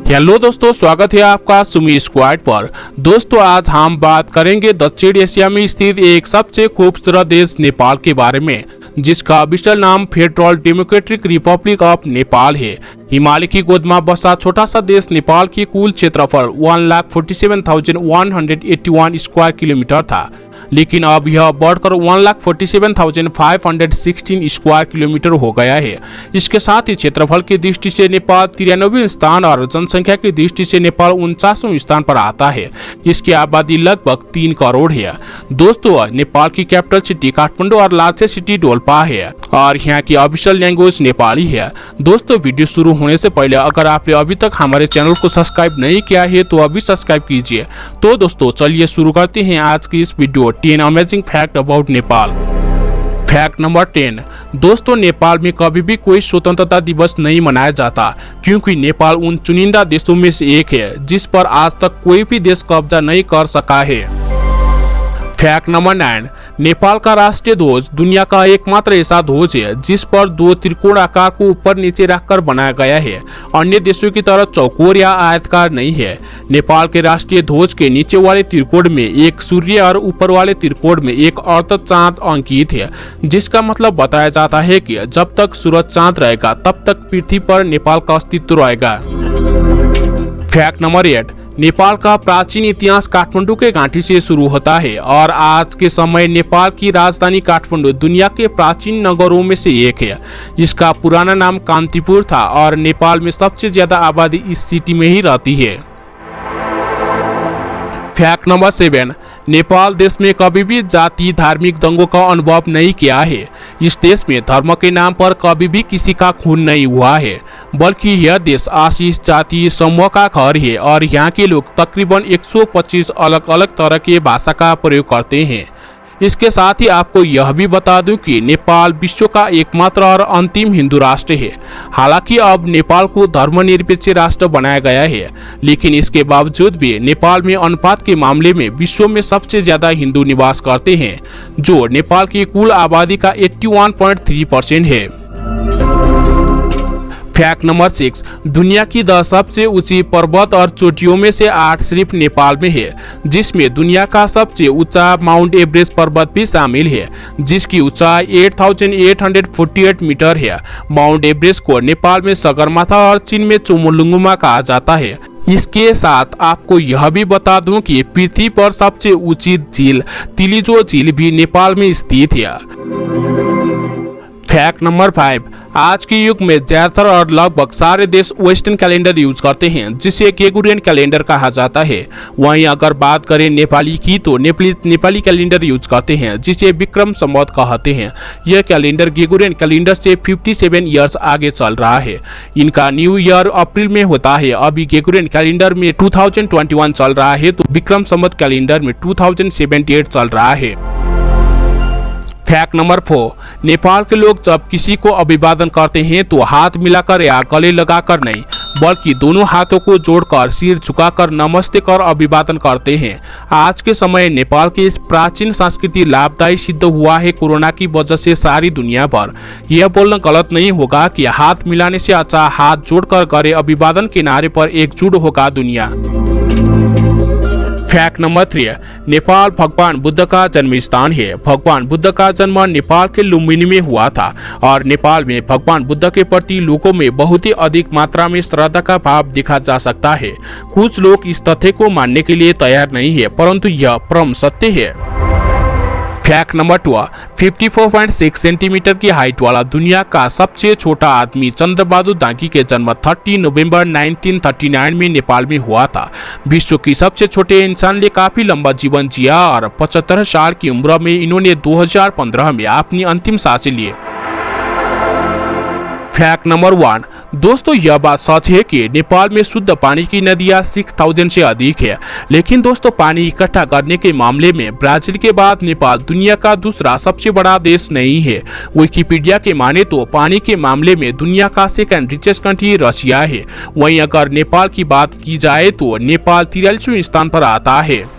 Hello दोस्तों, स्वागत है आपका सुमी स्क्वाड पर। दोस्तों आज हम बात करेंगे दक्षिण एशिया में स्थित एक सबसे खूबसूरत देश नेपाल के बारे में, जिसका ऑफिशियल नाम federal democratic Republic of Nepal है। हिमालय की गोद में बसा छोटा सा देश नेपाल की कुल क्षेत्रफल 1,47,181 स्क्वायर किलोमीटर था, लेकिन अब यह बढ़कर 1,47,516 स्क्वायर किलोमीटर हो गया है। इसके साथ ही क्षेत्रफल की दृष्टि से नेपाल 93वें स्थान और जनसंख्या की दृष्टि से नेपाल 49वें स्थान पर आता है। इसकी आबादी लगभग 3 करोड़ है। दोस्तों नेपाल की कैपिटल सिटी काठमांडू और लार्जेस्ट सिटी डोल्पा है और यहाँ की ऑफिशियल लैंग्वेज नेपाली है। दोस्तों वीडियो शुरू होने से पहले अगर आपने अभी तक हमारे चैनल को सब्सक्राइब नहीं किया है तो अभी सब्सक्राइब कीजिए। तो दोस्तों चलिए शुरू करते हैं आज की इस video 10 amazing fact about Nepal. Fact number 10। दोस्तों नेपाल में कभी भी कोई स्वतंत्रता दिवस नहीं मनाया जाता, क्योंकि नेपाल उन चुनिंदा देशों में से एक है जिस पर आज तक कोई भी देश कब्जा नहीं कर सका है। Fact number 9। नेपाल का राष्ट्रीय ध्वज दुनिया का एकमात्र ऐसा ध्वज है जिस पर 2 त्रिकोण आकार को ऊपर नीचे रखकर बनाया गया है। अन्य देशों की तरह चौकोर या आयताकार नहीं है। नेपाल के राष्ट्रीय ध्वज के नीचे वाले त्रिकोण में एक सूर्य और ऊपर वाले त्रिकोण में एक अर्ध चांद अंकित है, जिसका मतलब बताया जाता है कि जब तक सूरज चांद रहेगा तब तक पृथ्वी पर नेपाल का अस्तित्व रहेगा। Fact number 8। नेपाल का प्राचीन इतिहास काठमांडू के घाटी से शुरू होता है और आज के समय नेपाल की राजधानी काठमांडू दुनिया के प्राचीन नगरों में से एक है। इसका पुराना नाम कांतिपुर था और नेपाल में सबसे ज्यादा आबादी इस सिटी में ही रहती है। Fact number 7। नेपाल देश में कभी भी जाति धार्मिक दंगों का अनुभव नहीं किया है। इस देश में धर्म के नाम पर कभी भी किसी का खून नहीं हुआ है, बल्कि यह देश आशीष जाति समूह का घर है और यहाँ के लोग तकरीबन 125 अलग अलग तरह के भाषा का प्रयोग करते हैं। इसके साथ ही आपको यह भी बता दूं कि नेपाल विश्व का एकमात्र और अंतिम हिंदू राष्ट्र है। हालांकि अब नेपाल को धर्मनिरपेक्ष राष्ट्र बनाया गया है, लेकिन इसके बावजूद भी नेपाल में अनुपात के मामले में विश्व में सबसे ज्यादा हिंदू निवास करते हैं, जो नेपाल की कुल आबादी का 81.3% है। Fact number 6। दुनिया की 10 सबसे ऊंची पर्वत और चोटियों में से 8 सिर्फ नेपाल में है, जिसमें दुनिया का सबसे ऊंचा माउंट एवरेस्ट पर्वत भी शामिल है, जिसकी ऊंचाई 8,848 मीटर है। माउंट एवरेस्ट को नेपाल में सगरमाथा और चीन में चोमोलुंगमा कहा जाता है। इसके साथ आपको यह भी बता दूं कि पृथ्वी पर सबसे ऊंची झील तिलिजो झील भी नेपाल में स्थित है। Fact number 5। आज के युग में ज्यादातर और लगभग सारे देश वेस्टर्न कैलेंडर यूज करते हैं, जिसे ग्रेगोरियन कैलेंडर कहा जाता है। वहीं अगर बात करें नेपाली की तो नेपाली कैलेंडर यूज करते हैं, जिसे विक्रम संवत कहते हैं। यह कैलेंडर ग्रेगोरियन कैलेंडर से 57 ईयर्स आगे चल रहा है। इनका न्यू ईयर अप्रैल में होता है। अभी ग्रेगोरियन कैलेंडर में 2021 चल रहा है, तो विक्रम संवत कैलेंडर में 2078 चल रहा है। Fact number 4। नेपाल के लोग जब किसी को अभिवादन करते हैं तो हाथ मिलाकर या गले लगाकर नहीं, बल्कि दोनों हाथों को जोड़कर सिर झुकाकर नमस्ते कर अभिवादन करते हैं। आज के समय नेपाल की इस प्राचीन संस्कृति लाभदायी सिद्ध हुआ है कोरोना की वजह से सारी दुनिया पर। यह बोलना गलत नहीं होगा कि हाथ मिलाने से अच्छा हाथ जोड़कर करे अभिवादन के नारे पर एकजुट होगा दुनिया। Fact number 3। नेपाल भगवान बुद्ध का जन्म स्थान है। भगवान बुद्ध का जन्म नेपाल के लुम्बिनी में हुआ था और नेपाल में भगवान बुद्ध के प्रति लोगों में बहुत ही अधिक मात्रा में श्रद्धा का भाव देखा जा सकता है। कुछ लोग इस तथ्य को मानने के लिए तैयार नहीं है, परंतु यह परम सत्य है। Fact number 2। 54.6 सेंटीमीटर की हाइट वाला दुनिया का सबसे छोटा आदमी चंद्रबहादुर दांगी के जन्म 30 नवंबर 1939 में नेपाल में हुआ था। विश्व की सबसे छोटे इंसान ने काफी लंबा जीवन जिया और 75 साल की उम्र में इन्होंने 2015 में अपनी अंतिम सांसें ली। Fact number 1। दोस्तों यह बात सच है कि नेपाल में शुद्ध पानी की नदियां 6000 से अधिक है, लेकिन दोस्तों पानी इकट्ठा करने के मामले में ब्राजील के बाद नेपाल दुनिया का दूसरा सबसे बड़ा देश नहीं है। विकिपीडिया के माने तो पानी के मामले में दुनिया का सेकंड रिचेस्ट कंट्री रशिया है। वहीं अगर नेपाल की बात की जाए तो नेपाल 43वें स्थान पर आता है।